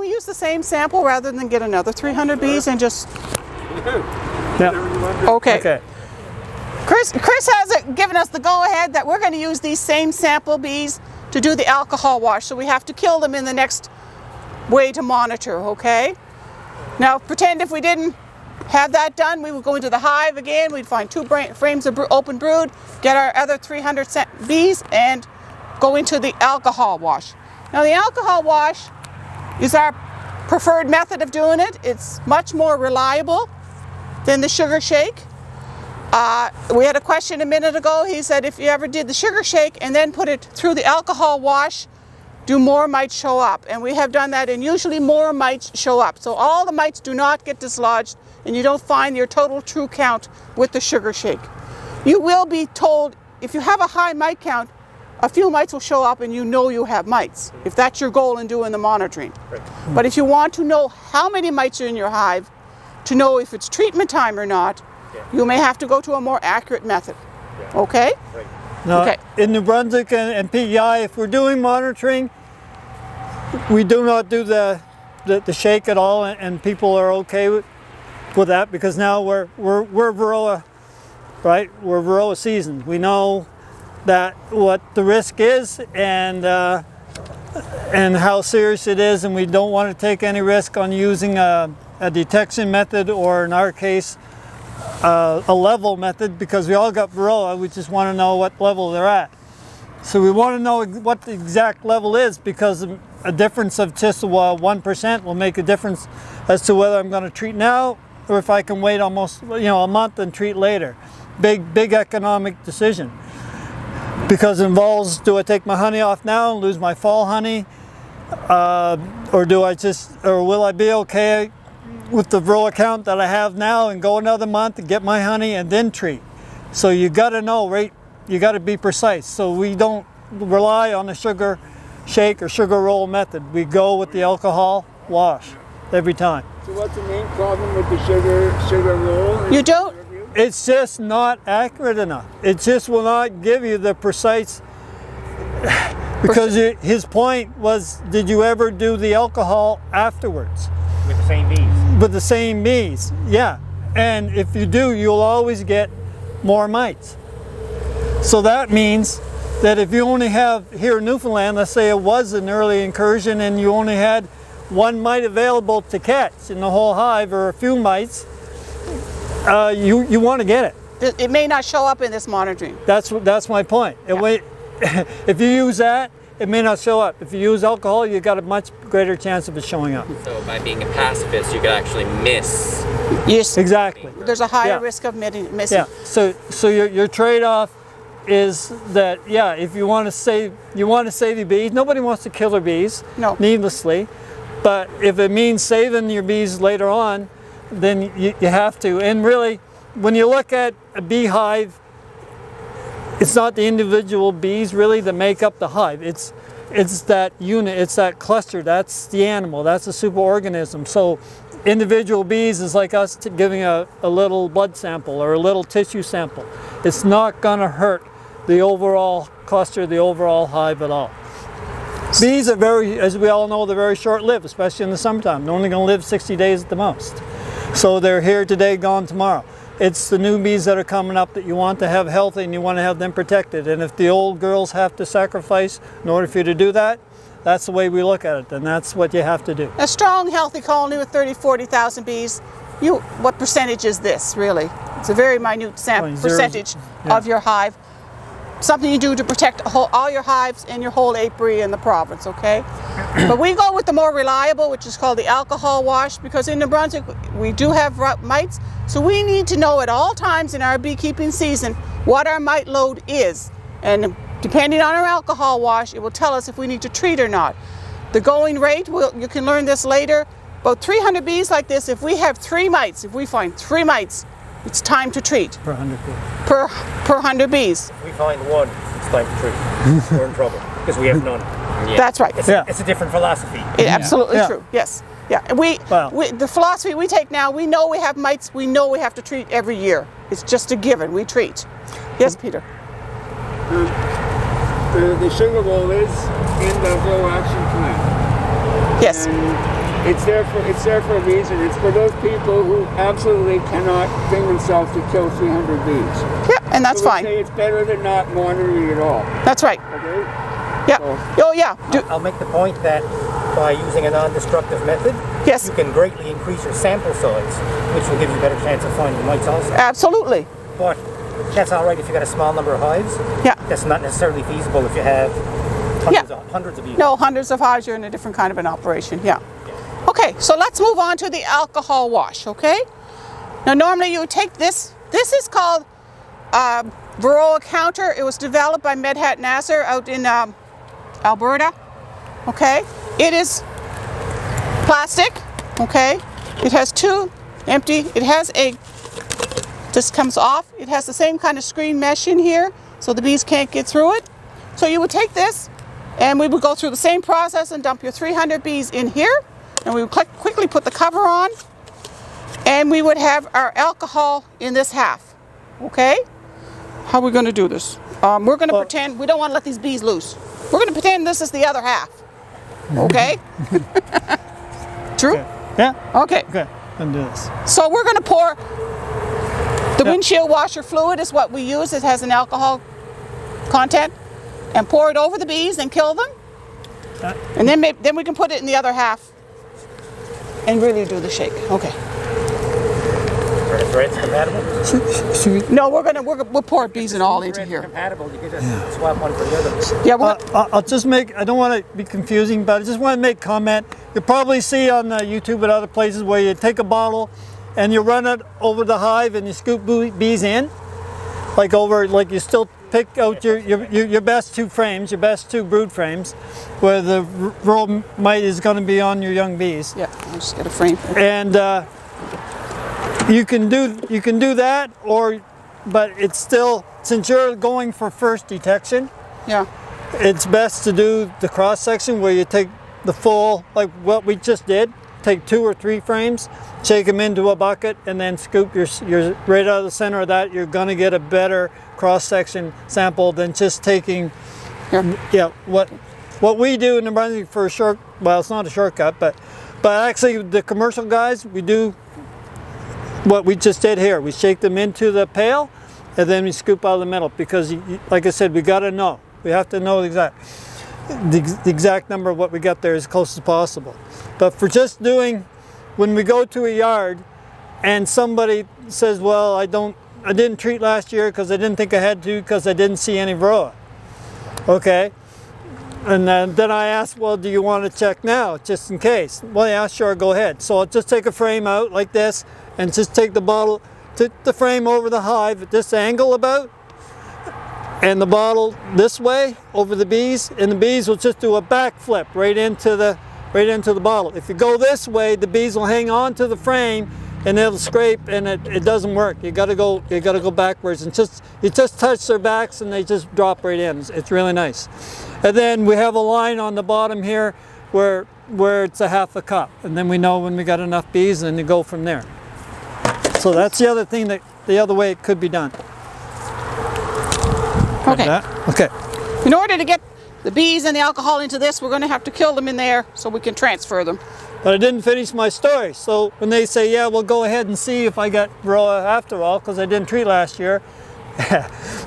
we use the same sample rather than get another 300 bees and just... Yeah. Okay. Chris has given us the go-ahead that we're going to use these same sample bees to do the alcohol wash, so we have to kill them in the next way to monitor, okay? Now pretend if we didn't have that done, we would go into the hive again, we'd find 2 frames of open brood, get our other 300 bees and go into the alcohol wash. Now the alcohol wash is our preferred method of doing it. It's much more reliable than the sugar shake. We had a question a minute ago. He said if you ever did the sugar shake and then put it through the alcohol wash, do more mites show up? And we have done that, and usually more mites show up. So all the mites do not get dislodged, and you don't find your total true count with the sugar shake. You will be told if you have a high mite count, a few mites will show up and you know you have mites, if that's your goal in doing the monitoring. Right. But if you want to know how many mites are in your hive, to know if it's treatment time or not, you may have to go to a more accurate method. Okay? Right. Now, okay. In New Brunswick and PEI, if we're doing monitoring, we do not do the shake at all, and people are okay with that because now we're Varroa, right? We're Varroa season. We know that what the risk is and how serious it is, and we don't want to take any risk on using a detection method, or in our case a level method, because we all got Varroa. We just want to know what level they're at. So we want to know what the exact level is, because a difference of just 1% will make a difference as to whether I'm going to treat now or if I can wait almost a month and treat later. Big economic decision, because it involves, do I take my honey off now and lose my fall honey, or will I be okay with the Varroa count that I have now and go another month and get my honey and then treat? So you got to know, right? You got to be precise. So we don't rely on the sugar shake or sugar roll method. We go with the alcohol wash every time. So what's the main problem with the sugar roll? You don't? It's just not accurate enough. It just will not give you the precise, because his point was, did you ever do the alcohol afterwards? With the same bees? With the same bees, yeah. And if you do, you'll always get more mites. So that means that if you only have, here in Newfoundland, let's say it was an early incursion and you only had 1 mite available to catch in the whole hive, or a few mites, you want to get it. It may not show up in this monitoring. That's my point. Yeah. If you use that, it may not show up. If you use alcohol, you've got a much greater chance of it showing up. So by being a pacifist, you could actually miss. Yes. Exactly. There's a higher risk of missing. Yeah. So your trade-off is that, yeah, if you want to save your bees. Nobody wants to kill their bees needlessly, but if it means saving your bees later on, then you have to. And really, when you look at a beehive, it's not the individual bees really that make up the hive. It's that unit, it's that cluster, that's the animal, that's the superorganism. So individual bees is like us giving a little blood sample or a little tissue sample. It's not going to hurt the overall cluster, the overall hive at all. Bees are very, as we all know, they're very short-lived, especially in the summertime. They're only going to live 60 days at the most. So they're here today, gone tomorrow. It's the new bees that are coming up that you want to have healthy, and you want to have them protected. And if the old girls have to sacrifice in order for you to do that, that's the way we look at it, and that's what you have to do. A strong, healthy colony with 40,000 bees, what percentage is this, really? It's a very minute percentage of your hive. Something you do to protect all your hives and your whole apiary in the province, okay? But we go with the more reliable, which is called the alcohol wash, because in New Brunswick we do have mites, so we need to know at all times in our beekeeping season what our mite load is. And depending on our alcohol wash, it will tell us if we need to treat or not. The going rate, you can learn this later, about 300 bees like this, if we have 3 mites, if we find 3 mites, it's time to treat. Per 100 bees. Per 100 bees. If we find 1, it's time to treat. We're in trouble because we have none. Yeah. That's right. It's a different philosophy. Absolutely true. Yes. Yeah. The philosophy we take now, we know we have mites, we know we have to treat every year. It's just a given. We treat. Yes, Peter. The sugar roll is in the Varroa action plan. Yes. And It's there for a reason. It's for those people who absolutely cannot bring themselves to kill 300 bees. Yeah, and that's So we fine. say it's better than not monitoring at all. That's right. Okay? Yeah. So- Oh, yeah. I'll make the point that by using a non-destructive method, Yes. you can greatly increase your sample size, which will give you a better chance of finding mites also. Absolutely. But that's all right if you've got a small number of hives. Yeah. That's not necessarily feasible if you have hundreds of bees. No, hundreds of hives, you're in a different kind of an operation. Yeah. Okay, so let's move on to the alcohol wash, okay? Now, normally you would take this. This is called Varroa counter. It was developed by Medhat Nasser out in Alberta, okay? It is plastic, okay? It has two empty, it has this comes off. It has the same kind of screen mesh in here, so the bees can't get through it. So you would take this, and we would go through the same process and dump your 300 bees in here, and we would quickly put the cover on, and we would have our alcohol in this half, okay? How are we going to do this? We're going to pretend, we don't want to let these bees loose. We're going to pretend this is the other half, okay? True? Yeah. Okay. Okay. And do this. So we're going to pour, the windshield washer fluid is what we use. It has an alcohol content, and pour it over the bees and kill them. And then we can put it in the other half and really do the shake. Okay. Are the threads compatible? No, we'll pour bees and all into here. Compatible, you can just swap one for the other. Yeah, I'll just make, I don't want to be confusing, but I just want to make comment. You'll probably see on YouTube and other places where you take a bottle and you run it over the hive and you scoop bees in. Like you still pick out your best two frames, your best two brood frames, where the Varroa mite is going to be on your young bees. yeah. I'll just get a frame. And you can do that, but it's still, since you're going for first detection, Yeah. it's best to do the cross section where you take the full, like what we just did, take 2 or 3 frames, shake them into a bucket, and then scoop your right out of the center of that. You're going to get a better cross section sample than just taking, what we do in New Brunswick for a short, well, it's not a shortcut, but actually the commercial guys, we do what we just did here. We shake them into the pail, and then we scoop out of the middle, because like I said, we got to know. We have to know the exact number of what we got there as close as possible. But for just doing, when we go to a yard and somebody says, well, I didn't treat last year because I didn't think I had to because I didn't see any Varroa. Okay. And then I asked, well, do you want to check now, just in case? Well, yeah, sure, go ahead. So I'll just take a frame out like this and just take the bottle, take the frame over the hive at this angle about, and the bottle this way over the bees, and the bees will just do a backflip right into the bottle. If you go this way, the bees will hang on to the frame and it'll scrape, and it doesn't work. You got to go backwards, and you just touch their backs and they just drop right in. It's really nice. And then we have a line on the bottom here where it's a half a cup, and then we know when we got enough bees, and you go from there. So that's the other thing, the other way it could be done. Okay. Okay. In order to get the bees and the alcohol into this, we're going to have to kill them in there so we can transfer them. But I didn't finish my story. So when they say, yeah, we'll go ahead and see if I got Varroa after all, because I didn't treat last year,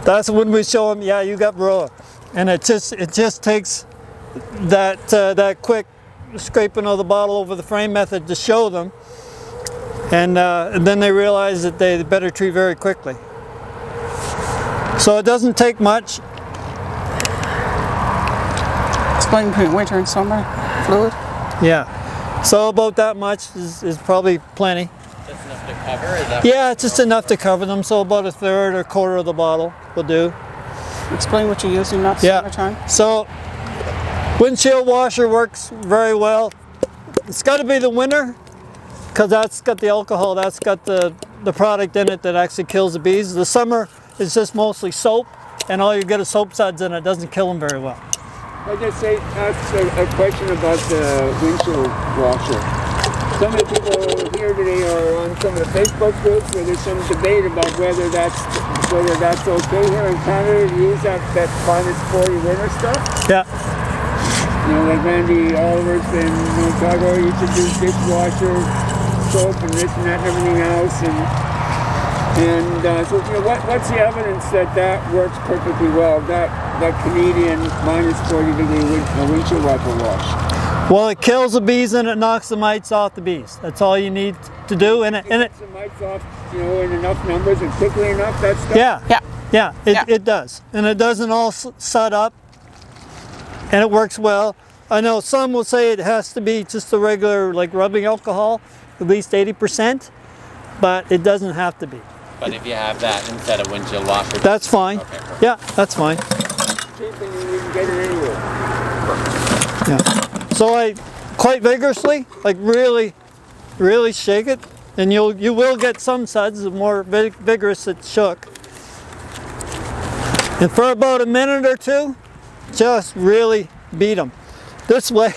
that's when we show them, yeah, you got Varroa. And it just takes that quick scraping of the bottle over the frame method to show them. And then they realize that they better treat very quickly. So it doesn't take much. Explain between winter and summer fluid. Yeah. So about that much is probably plenty. That's enough to cover? Is that Yeah, it's just enough to cover them. So about a third or quarter of the bottle will do. Explain what you're using, not summertime. So windshield washer works very well. It's got to be the winter, because that's got the alcohol, that's got the product in it that actually kills the bees. The summer is just mostly soap, and all you get is soap suds in it. Doesn't kill them very well. I just ask a question about the windshield washer. Some of the people here today are on some of the Facebook groups where there's some debate about whether that's okay here in Canada to use that -40 winter stuff. Yeah. You know, like Randy Oliver's been, you know, talking about you should use dishwasher soap and this and that and everything else. And so, you know, what's the evidence that that works perfectly well? That Canadian -40-degree windshield wiper wash. Well, it kills the bees and it knocks the mites off the bees. That's all you need to do. And it knocks the mites off, you know, in enough numbers and quickly enough. That stuff. Yeah, it does. And it doesn't all set up. And it works well. I know some will say it has to be just the regular, like rubbing alcohol, at least 80%, but it doesn't have to be. But if you have that instead of windshield washer, That's fine. Okay, perfect. Yeah, that's fine. Cheap and you can get it anywhere. Yeah. So I quite vigorously, like really shake it, and you will get some suds, the more vigorous it's shook. And for about a minute or two, just really beat them. This way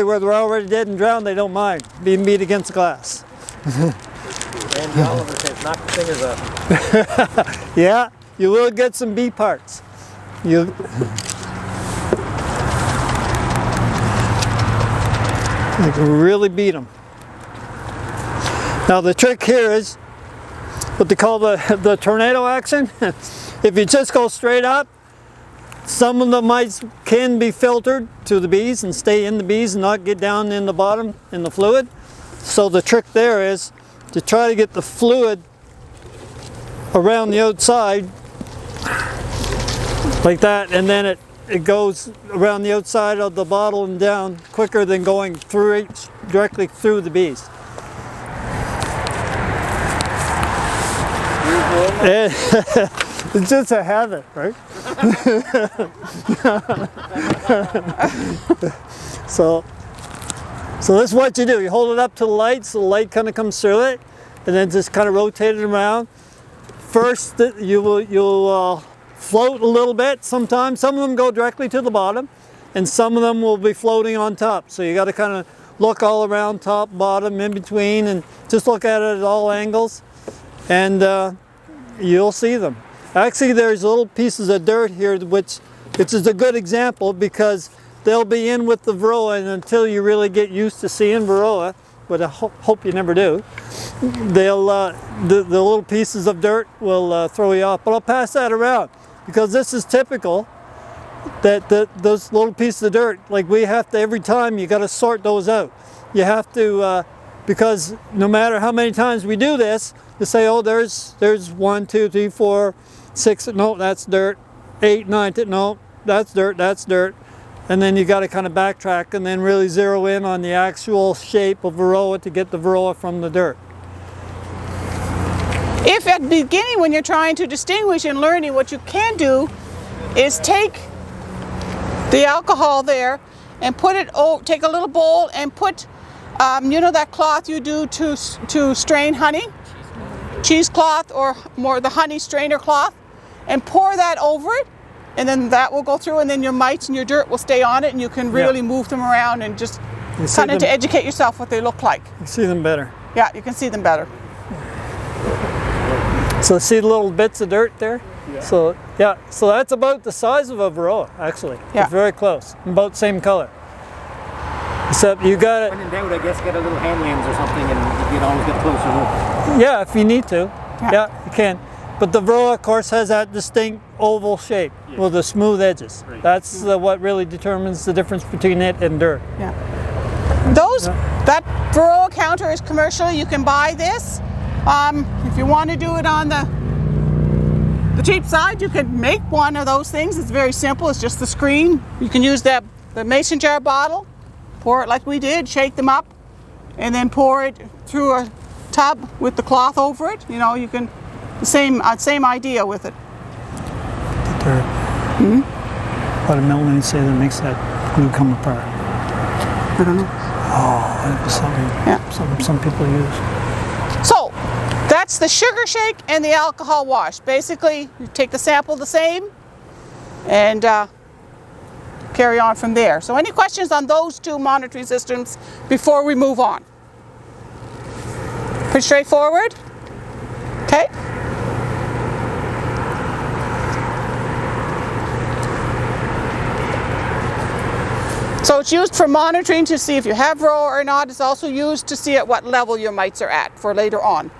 where they're already dead and drowned, they don't mind being beat against glass. Randy Oliver says knock the fingers off. Yeah, you will get some bee parts. Like really beat them. Now the trick here is what they call the tornado action. If you just go straight up, some of the mites can be filtered to the bees and stay in the bees and not get down in the bottom in the fluid. So the trick there is to try to get the fluid around the outside like that, and then it goes around the outside of the bottle and down quicker than going through it, directly through the bees. It's just a habit, right? So this is what you do. You hold it up to the light so the light kind of comes through it, and then just kind of rotate it around. First, you'll float a little bit sometimes. Some of them go directly to the bottom, and some of them will be floating on top. So you got to kind of look all around, top, bottom, in between, and just look at it at all angles, and you'll see them. Actually, there's little pieces of dirt here, which is a good example because they'll be in with the Varroa, and until you really get used to seeing Varroa, but I hope you never do, they'll the little pieces of dirt will throw you off. But I'll pass that around because this is typical. That those little pieces of dirt, like we have to, every time you got to sort those out. You have to because no matter how many times we do this, you say, oh, there's 1, 2, 3, 4, 6. No, that's dirt. 8, 9, 10. No, that's dirt. That's dirt. And then you got to kind of backtrack and then really zero in on the actual shape of Varroa to get the Varroa from the dirt. If at the beginning when you're trying to distinguish and learning, what you can do is take the alcohol there and put it, take a little bowl and put, you know that cloth you do to strain honey? Cheesecloth, or more the honey strainer cloth, and pour that over it, and then that will go through, and then your mites and your dirt will stay on it, and you can really move them around and just kind of to educate yourself what they look like. You see them better. Yeah, you can see them better. So see the little bits of dirt there? Yeah. So that's about the size of a Varroa, actually. Yeah. It's very close, about the same color. Except you got it. When in doubt, I guess get a little hand lens or something and you can always get a closer look. Yeah, if you need to. Yeah, you can. But the Varroa, of course, has that distinct oval shape with the smooth edges. Right. That's what really determines the difference between it and dirt. Yeah. That Varroa counter is commercial. You can buy this. If you want to do it on the cheap side, you can make one of those things. It's very simple. It's just the screen. You can use the mason jar bottle, pour it like we did, shake them up, and then pour it through a tub with the cloth over it. You know, you can, the same idea with it. The dirt. What a melon you say that makes that glue come apart? I don't know. Oh, that was something some people use. So, that's the sugar shake and the alcohol wash. Basically, you take the sample the same and carry on from there. So any questions on those two monitoring systems before we move on? Pretty straightforward? Okay. So it's used for monitoring to see if you have Varroa or not. It's also used to see at what level your mites are at for later on.